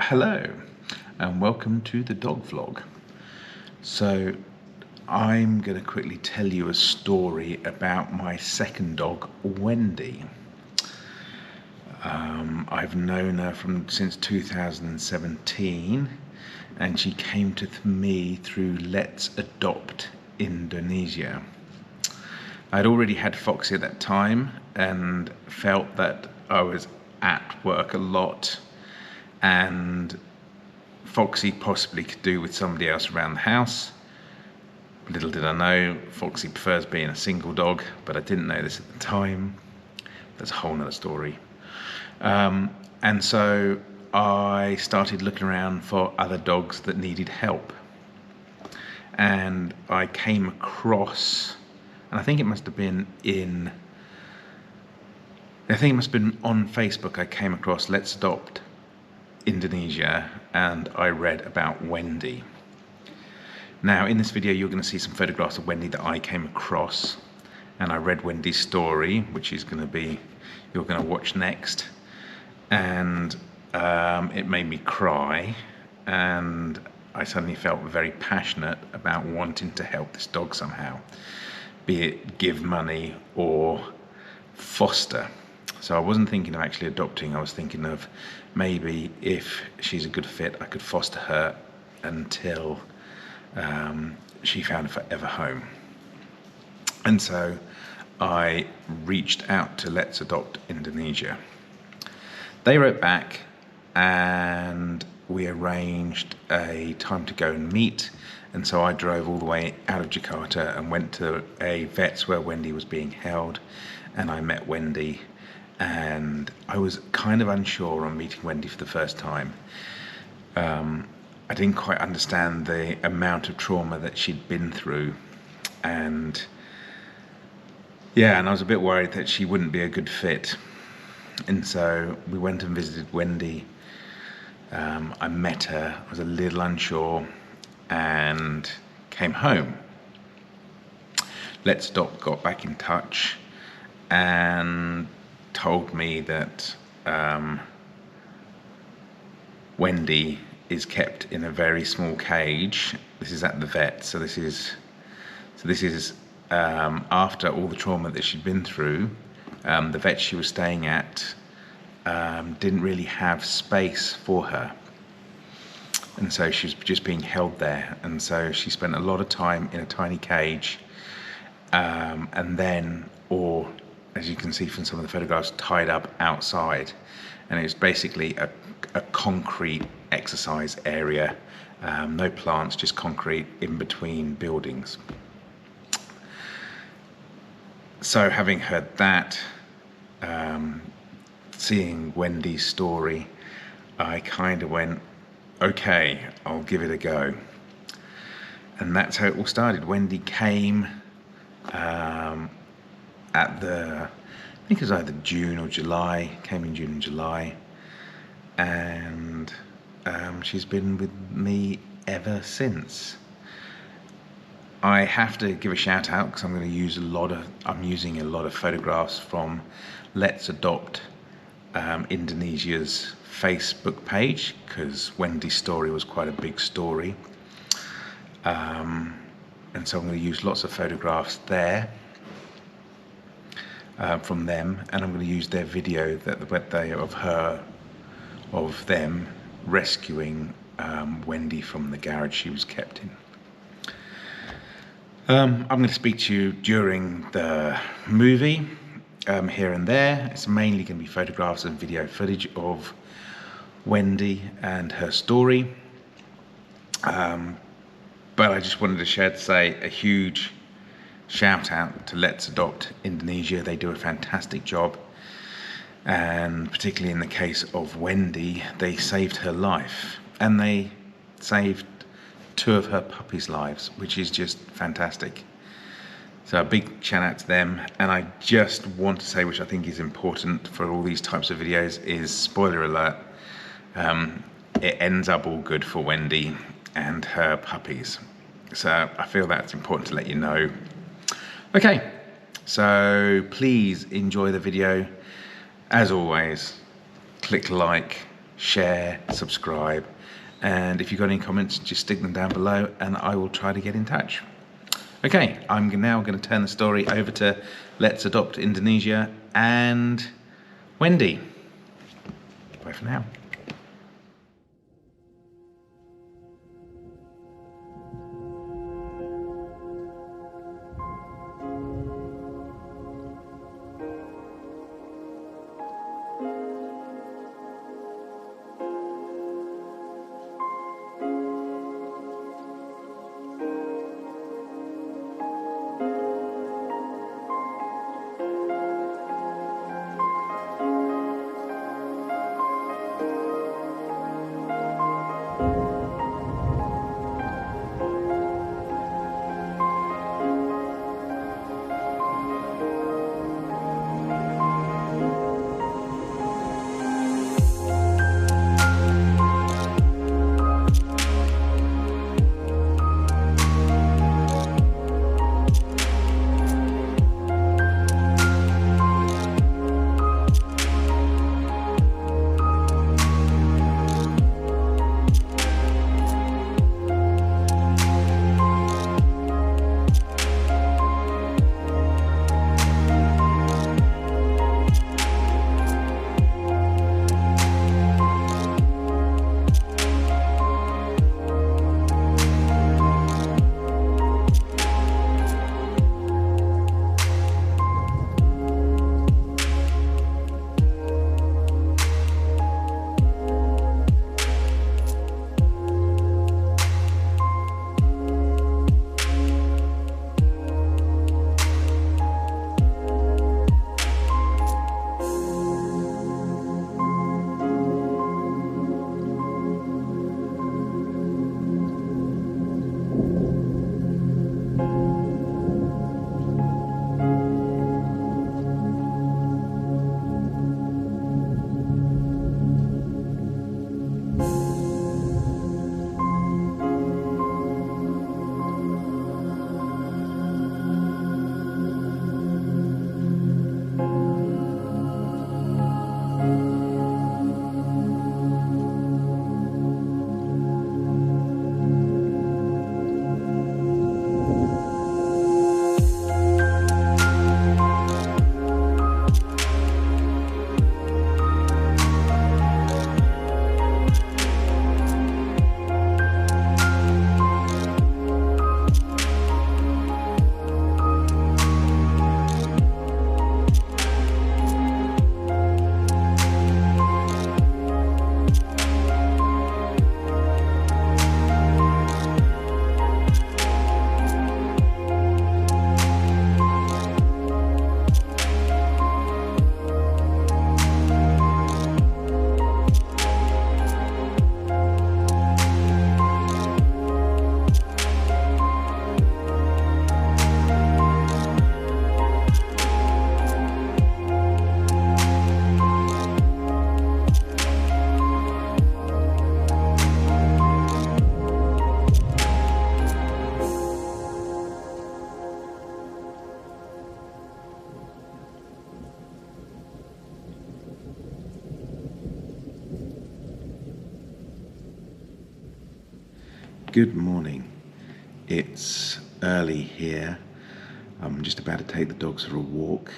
Hello and welcome to the dog vlog. So I'm going to quickly tell you a story about my second dog, Wendy. I've known her since 2017 and she came to me through Let's Adopt Indonesia. I'd already had Foxy at that time and felt that I was at work a lot and Foxy possibly could do with somebody else around the house. Little did I know, Foxy prefers being a single dog, but I didn't know this at the time. That's a whole nother story. And so I started looking around for other dogs that needed help. And I came across, and I think it must have been on Facebook, I came across Let's Adopt Indonesia and I read about Wendy. Now in this video you're going to see some photographs of Wendy that I came across, and I read Wendy's story, which is going to be, you're going to watch next, and it made me cry, and I suddenly felt very passionate about wanting to help this dog somehow, be it give money or foster. So I wasn't thinking of actually adopting, I was thinking of maybe if she's a good fit, I could foster her until she found a forever home. And so I reached out to Let's Adopt Indonesia. They wrote back and we arranged a time to go and meet. And so I drove all the way out of Jakarta and went to a vet's where Wendy was being held, and I met Wendy. And I was kind of unsure on meeting Wendy for the first time. I didn't quite understand the amount of trauma that she'd been through, and I was a bit worried that she wouldn't be a good fit. And so we went and visited Wendy. I met her, I was a little unsure, and came home. Let's Adopt got back in touch and told me that Wendy is kept in a very small cage. This is at the vet, so this is after all the trauma that she'd been through. The vet she was staying at didn't really have space for her, and so she was just being held there, and so she spent a lot of time in a tiny cage, and then, or as you can see from some of the photographs, tied up outside. And it was basically a concrete exercise area, no plants, just concrete in between buildings. So having heard that, seeing Wendy's story, I kind of went, okay, I'll give it a go. And that's how it all started. Wendy came I think it was either June or July, came in June and July, and she's been with me ever since. I have to give a shout out because I'm using a lot of photographs from Let's Adopt Indonesia's Facebook page, because Wendy's story was quite a big story, and so I'm going to use lots of photographs there. From them, and I'm going to use their video of them rescuing Wendy from the garage she was kept in. I'm going to speak to you during the movie, here and there. It's mainly going to be photographs and video footage of Wendy and her story, but I just wanted to say a huge shout out to Let's Adopt Indonesia. They do a fantastic job, and particularly in the case of Wendy, they saved her life, and they saved 2 of her puppies' lives, which is just fantastic. So a big shout out to them. And I just want to say, which I think is important for all these types of videos, is spoiler alert, it ends up all good for Wendy and her puppies. So I feel that's important to let you know. Okay, so please enjoy the video. As always, click like, share, subscribe, and if you've got any comments, just stick them down below and I will try to get in touch. Okay, I'm now going to turn the story over to Let's Adopt Indonesia and Wendy. Bye for now. Good morning. It's early here. I'm just about to take the dogs for a walk.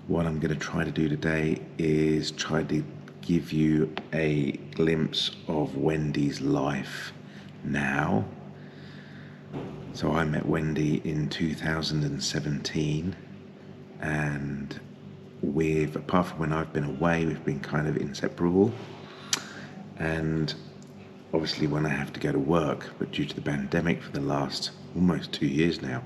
What I'm going to try to do today is try to give you a glimpse of Wendy's life now. So I met Wendy in 2017, and apart from when I've been away, we've been kind of inseparable. And obviously when I have to go to work, but due to the pandemic for the last almost 2 years now,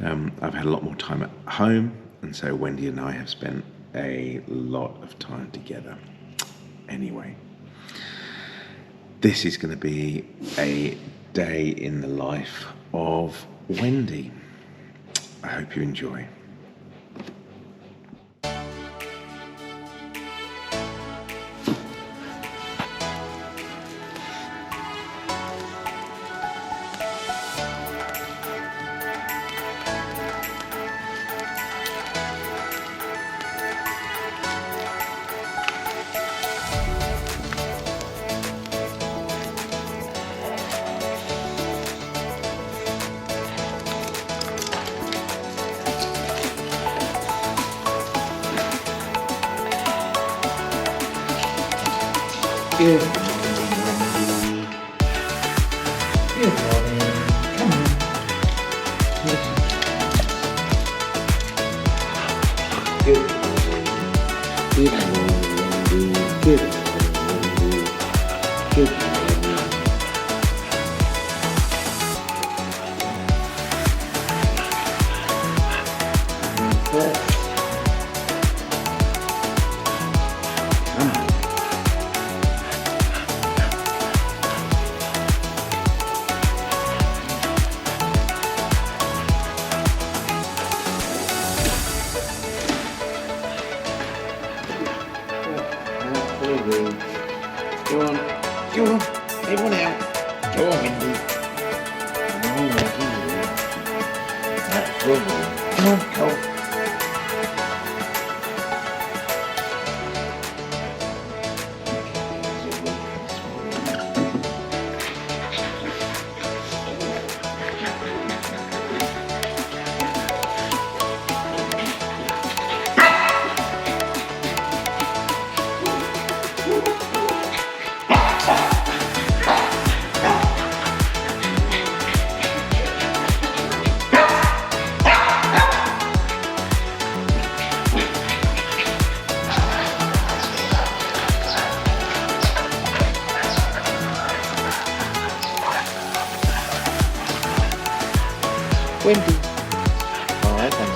I've had a lot more time at home, and so Wendy and I have spent a lot of time together. Anyway, this is going to be a day in the life of Wendy. I hope you enjoy. Good morning, Wendy. Good morning. Come on. Good morning. Good morning, Wendy. Good morning, Wendy. Good morning. First. Come on. Go on, go on, everyone out. Go on, Wendy. Come on, Wendy. That's good. Come on, go. Wendy. Alright then.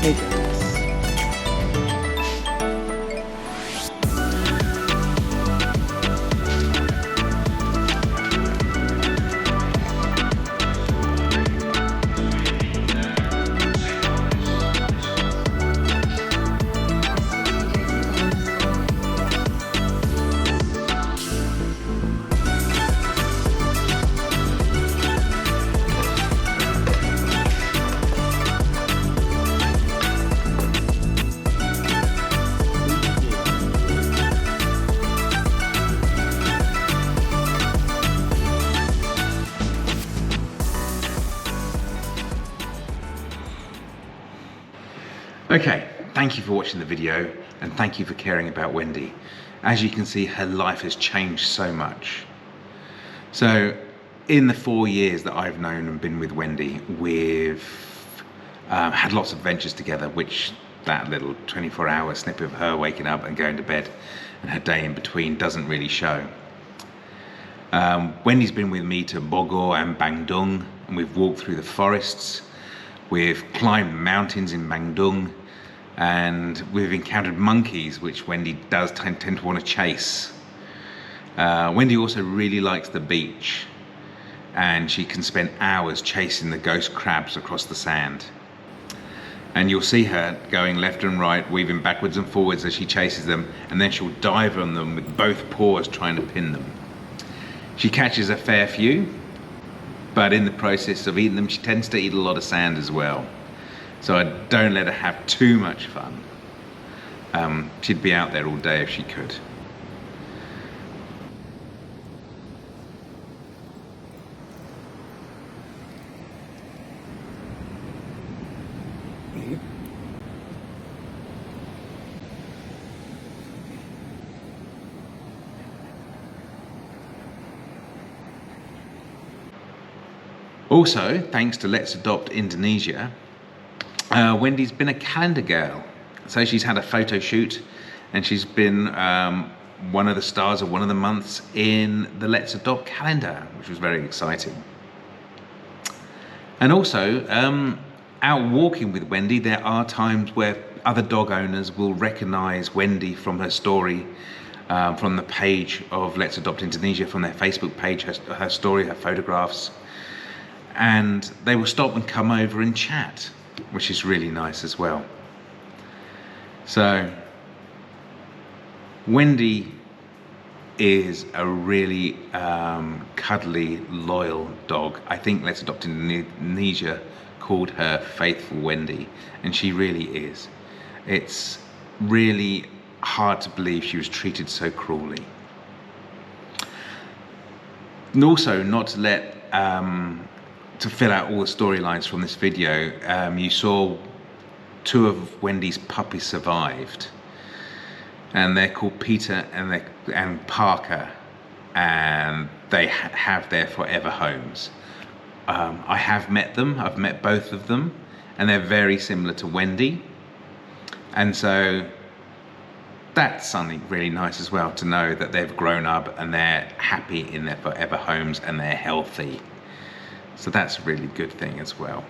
Hey guys. Okay, thank you for watching the video. and thank you for caring about Wendy. As you can see, her life has changed so much. So in the 4 years that I've known and been with Wendy, we've had lots of adventures together, which that little 24-hour snippet of her waking up and going to bed and her day in between doesn't really show. Wendy's been with me to Bogor and Bandung, and we've walked through the forests, we've climbed mountains in Bandung, and we've encountered monkeys, which Wendy does tend to want to chase. Wendy also really likes the beach, and she can spend hours chasing the ghost crabs across the sand. And you'll see her going left and right, weaving backwards and forwards as she chases them, and then she'll dive on them with both paws trying to pin them. She catches a fair few, but in the process of eating them, she tends to eat a lot of sand as well. So I don't let her have too much fun. She'd be out there all day if she could. Also, thanks to Let's Adopt Indonesia, Wendy's been a calendar girl. So she's had a photo shoot, and she's been one of the stars of one of the months in the Let's Adopt calendar, which was very exciting. And also, out walking with Wendy, there are times where other dog owners will recognize Wendy from her story, from the page of Let's Adopt Indonesia, from their Facebook page, her story, her photographs. And they will stop and come over and chat, which is really nice as well. So Wendy is a really cuddly, loyal dog. I think Let's Adopt Indonesia called her Faithful Wendy, and she really is. It's really hard to believe she was treated so cruelly. And also, not to let to fill out all the storylines from this video, you saw 2 of Wendy's puppies survived, and they're called Peter and Parker, and they have their forever homes. I have met them, I've met both of them, and they're very similar to Wendy, and so that's something really nice as well, to know that they've grown up and they're happy in their forever homes and they're healthy. So that's a really good thing as well.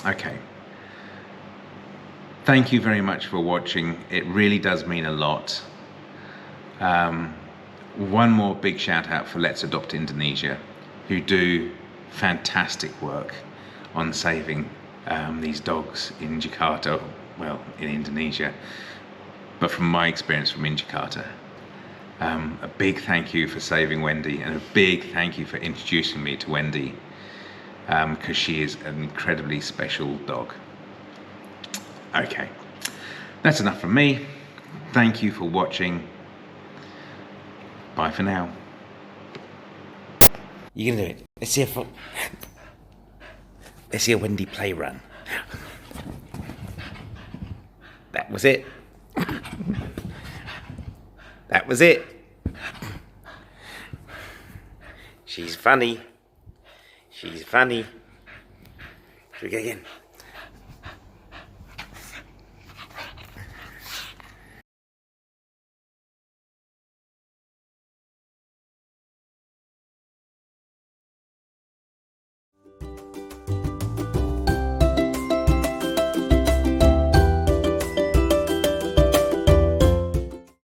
Okay. Thank you very much for watching. It really does mean a lot. One more big shout out for Let's Adopt Indonesia, who do fantastic work on saving these dogs in Jakarta, well, in Indonesia, but from my experience in Jakarta. A big thank you for saving Wendy, and a big thank you for introducing me to Wendy, because she is an incredibly special dog. Okay, that's enough from me. Thank you for watching. Bye for now. You can do it. Let's see a Wendy play run. That was it. That was it. She's funny. She's funny. Should we go again?